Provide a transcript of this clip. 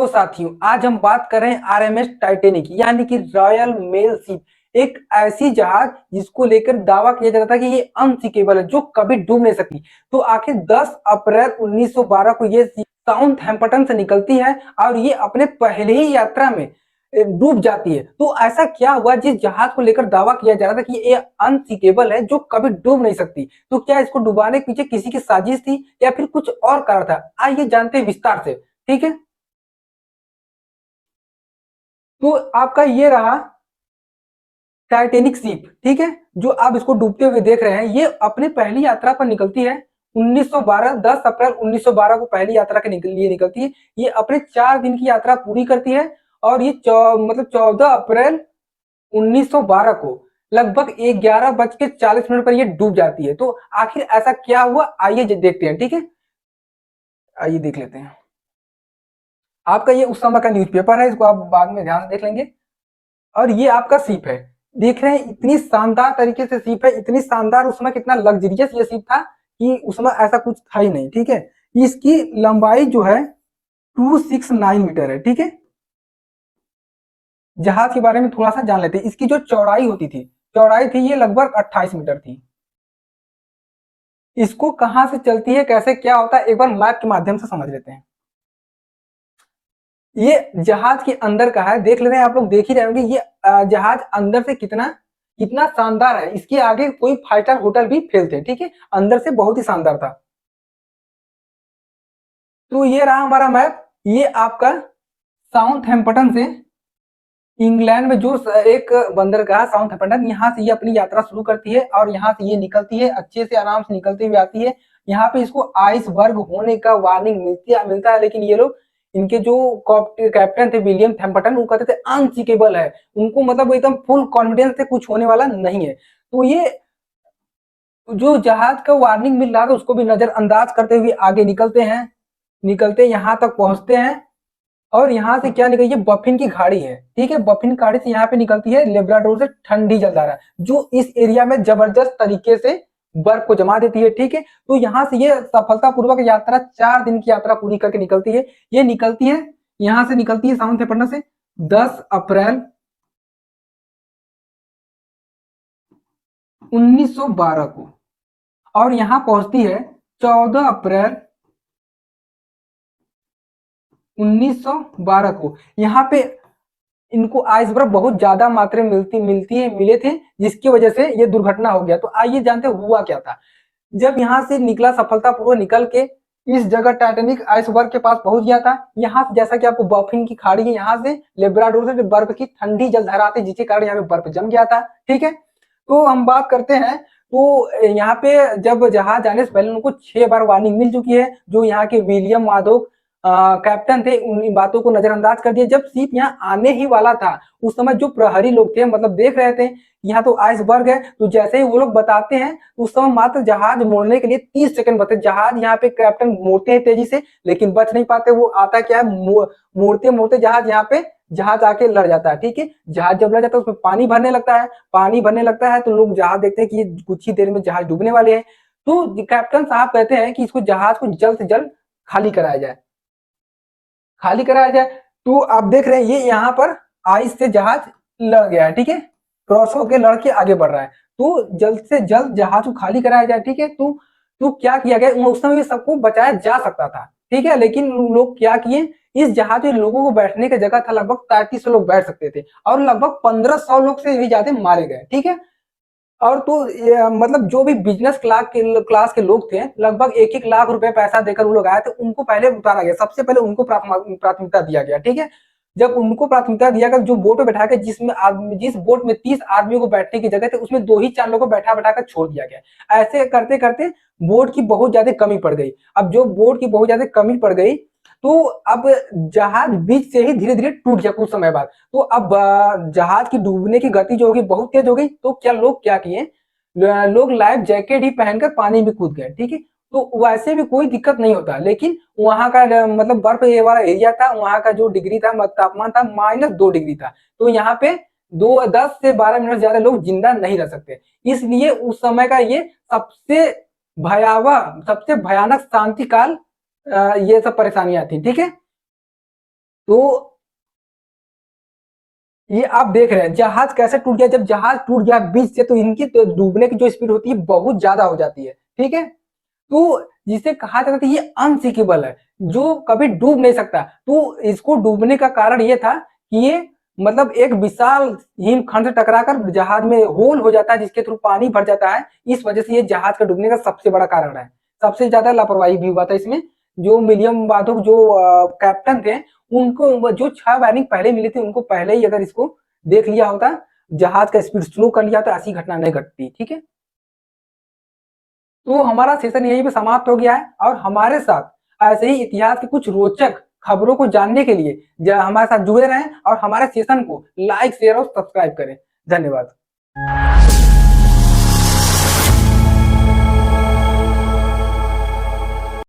तो साथियों आज हम बात कर रहे हैं आरएमएस टाइटैनिक यानी कि रॉयल मेल शिप। एक ऐसी जहाज जिसको लेकर दावा किया जाता था कि ये अनसिंकेबल है, जो कभी डूब नहीं सकती। तो आखिर 10 अप्रैल 1912 को ये साउथहैम्पटन से निकलती है और ये अपने पहले ही यात्रा में डूब जाती है। तो ऐसा क्या हुआ जिस जहाज को लेकर दावा किया जा रहा था कि ये अनसिंकेबल है, जो कभी डूब नहीं सकती? तो क्या इसको डुबाने के पीछे किसी की साजिश थी या फिर कुछ और कारण था? आइए जानते हैं विस्तार से। ठीक है, तो आपका ये रहा टाइटैनिक शिप। ठीक है, जो आप इसको डूबते हुए देख रहे हैं, ये अपने पहली यात्रा पर निकलती है 1912, 10 अप्रैल 1912 को पहली यात्रा के लिए निकलती है। ये अपने 4 दिन की यात्रा पूरी करती है और ये मतलब 14 अप्रैल 1912 को लगभग 11:40 पर ये डूब जाती है। तो आखिर ऐसा क्या हुआ, आइए देखते हैं। ठीक है, आइए देख लेते हैं। आपका ये उस समय का न्यूज़पेपर है, इसको आप बाद में ध्यान से देख लेंगे। और ये आपका सीप है, देख रहे हैं इतनी शानदार तरीके से सीप है, इतनी शानदार। उस समय कितना लग्जरियस ये सीप था कि उस समय ऐसा कुछ था ही नहीं। ठीक है, इसकी लंबाई जो है 269 मीटर है। ठीक है, जहाज के बारे में थोड़ा सा जान लेते हैं। इसकी जो चौड़ाई थी ये लगभग 28 मीटर थी। इसको कहां से चलती है, कैसे क्या होता है, एक बार मैप के माध्यम से समझ लेते हैं। ये जहाज के अंदर का है, देख ले रहे हैं आप लोग, देख ही रहे होंगे। ये जहाज अंदर से कितना कितना शानदार है। इसके आगे कोई 5 स्टार होटल भी फेल थे। ठीक है, अंदर से बहुत ही शानदार था। तो ये रहा हमारा मैप। ये आपका साउथहैम्पटन से इंग्लैंड में जो एक बंदरगाह साउथहैम्पटन, यहाँ से ये अपनी यात्रा शुरू करती है और यहाँ से ये निकलती है, अच्छे से आराम से निकलती हुई आती है। यहाँ पे इसको आइसबर्ग होने का वार्निंग मिलता है, लेकिन ये लोग, इनके जो कैप्टन थे विलियम थैम्पटन, वो कहते थे अनसिकेबल है। उनको मतलब वो एकदम फुल कॉन्फिडेंस से कुछ होने वाला नहीं है। तो ये जो जहाज का वार्निंग मिल रहा था उसको भी नजरअंदाज करते हुए आगे निकलते यहाँ तक पहुंचते हैं। और यहाँ से क्या निकली, ये बफिन की खाड़ी है। ठीक है, बफिन खाड़ी से यहाँ पे निकलती है लेब्राडोर से ठंडी जलधारा, जो इस एरिया में जबरदस्त तरीके से बर्फ को जमा देती है। ठीक है, तो यहाँ से ये सफलतापूर्वक यात्रा 4 दिन की यात्रा पूरी करके निकलती है। ये निकलती है, यहाँ से निकलती है साउथहैम्पटन से 10 अप्रैल 1912 को और यहाँ पहुंचती है 14 अप्रैल 1912 को। यहाँ पे इनको आइसबर्ग बहुत ज्यादा मात्रा में मिले थे, जिसकी वजह से ये दुर्घटना हो गया। तो आइए जानते हुआ क्या था। जब यहाँ से निकला, सफलतापूर्वक निकल के इस जगह टाइटैनिक आइसबर्ग के पास पहुंच गया था। यहाँ से जैसा कि आपको बर्फिन की खाड़ी है, यहाँ से लेब्राडोर से बर्फ की ठंडी जलधारा आती है, जिसके कारण यहाँ पे बर्फ जम गया था। ठीक है, तो हम बात करते हैं। तो यहाँ पे जब जहाज आने से पहले उनको 6 बार वार्निंग मिल चुकी है। जो यहाँ के विलियम माधो कैप्टन थे, उन बातों को नजरअंदाज कर दिया। जब शिप यहाँ आने ही वाला था, उस समय जो प्रहरी लोग थे, मतलब देख रहे थे यहाँ तो आइसबर्ग है, तो जैसे ही वो लोग बताते हैं, उस समय मात्र जहाज मोड़ने के लिए 30 सेकंड बचे। जहाज यहाँ पे कैप्टन मोड़ते हैं तेजी से, लेकिन बच नहीं पाते। वो आता क्या है, मोड़ते मोड़ते जहाज यहाँ पे जहाज आके लड़ जाता है। ठीक है, जहाज जब लड़ जाता है उसमें पानी भरने लगता है। पानी भरने लगता है तो लोग जहाज देखते हैं कि ये कुछ ही देर में जहाज डूबने वाले हैं। तो कैप्टन साहब कहते हैं कि इसको जहाज को जल्द से जल्द खाली कराया जाए। तो आप देख रहे हैं ये यहाँ पर आइस से जहाज लड़ गया है। ठीक है, क्रॉस होकर लड़ के आगे बढ़ रहा है। तो जल्द से जल्द जहाज को खाली कराया जाए। ठीक है, तो क्या किया गया, उस समय भी सबको बचाया जा सकता था। ठीक है, लेकिन लोग क्या किए, इस जहाज में लोगों को बैठने की जगह था, लगभग 3300 लोग बैठ सकते थे और लगभग 1500 लोग से भी ज्यादा मारे गए। ठीक है, और तो मतलब जो भी बिजनेस क्लास के लोग थे, लगभग 1-1 लाख रुपए पैसा देकर वो लोग आए थे, उनको पहले उतारा गया। सबसे पहले उनको प्राथमिकता दिया गया। ठीक है, जब उनको प्राथमिकता दिया गया, जो बोट में बैठा के, जिस बोट में 30 आदमियों को बैठने की जगह थी, उसमें 2 ही 4 लोगों को बैठा बैठा कर छोड़ दिया गया। ऐसे करते करते बोट की बहुत ज्यादा कमी पड़ गई। अब जो बोट की बहुत ज्यादा कमी पड़ गई, तो अब जहाज बीच से ही धीरे धीरे टूट गया कुछ समय बाद। तो अब जहाज की डूबने की गति जो होगी बहुत तेज हो गई। तो क्या किए, लोग लाइफ जैकेट ही पहनकर पानी में कूद गए। ठीक है, तो वैसे भी कोई दिक्कत नहीं होता, लेकिन वहां का मतलब बर्फ ये वाला एरिया था, वहां का जो डिग्री था, तापमान था -2 डिग्री था। तो यहाँ पे 10 से 12 मिनट ज्यादा लोग जिंदा नहीं रह सकते। इसलिए उस समय का ये सबसे भयावह, सबसे भयानक शांति काल ये सब परेशानियां थी। ठीक है, तो ये आप देख रहे हैं जहाज कैसे टूट गया। जब जहाज टूट गया बीच से तो इनकी तो डूबने की जो स्पीड होती है बहुत ज्यादा हो जाती है, ठीक है। तो जिसे कहा जाता है ये अनसिंकेबल है, जो कभी डूब नहीं सकता। तो इसको डूबने का कारण ये था कि ये मतलब एक विशाल हिमखंड से टकराकर जहाज में होल हो जाता है, जिसके थ्रू पानी भर जाता है। इस वजह से ये जहाज का डूबने का सबसे बड़ा कारण है। सबसे ज्यादा लापरवाही भी हुआ था इसमें। जो विलियम वाधो जो कैप्टन थे, उनको जो 6 वार्निंग पहले मिली थी, उनको पहले ही अगर इसको देख लिया होता, जहाज का स्पीड स्लो कर लिया तो ऐसी घटना नहीं घटती, ठीक है। तो हमारा सेशन यहीं पे समाप्त हो गया है, और हमारे साथ ऐसे ही इतिहास की कुछ रोचक खबरों को जानने के लिए हमारे साथ जुड़े रहें और हमारे सेशन को लाइक शेयर और सब्सक्राइब करें। धन्यवाद।